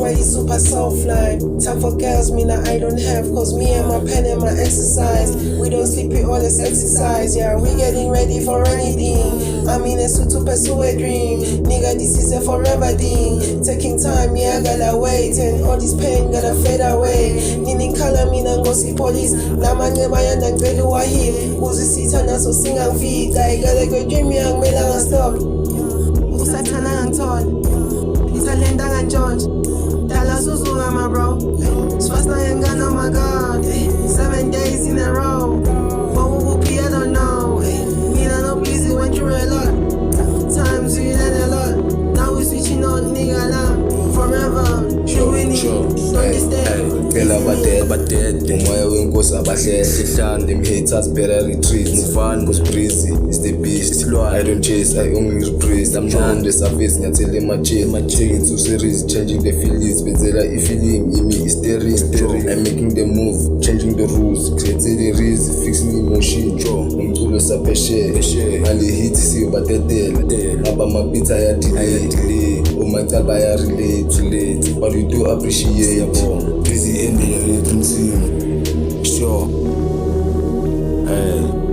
body super soft like. Time for girls, me that I don't have, cause me and my pen and my exercise. We don't sleep, we all this exercise, yeah. We getting ready for anything. I mean, it's to pursue a dream. Nigga, this is a forever thing. Taking time, yeah, I gotta wait. And all this pain gotta fade away. Nini kala mina go see police. Lama ngeba yanda ngbedu wahid. Uzi sita na so sing ang feet. I gotta go dream yang mela ang stop. Usatana ang ton. Isalenda ang George. Dala suzuga my bro. Swasta yang gana my god. 7 days in a row. What will be, I don't know. Mina no Breezy went through a lot. Times we learn a lot. Now we switching on nigga now. Forever, you winning. Don't disturb. Kela badead, umoya wenkosi abahle hlehlan, them haters better retreat. Mufan cause Breezy is the beast. I don't chase, I only reprise. I'm not on the surface, ngiyathela emachill. Taking two series, changing the feelings. Benzela ifeeling, imi is steering. I'm making the move, changing the rules. Creating the reels, fixing emotion. Umculo sapeshe, mali hit siyo badedela. Aba mabita ya delay. Oh my God, I relate. But we do appreciate ya bro. Breezy ending your dream team. Sure. Hey.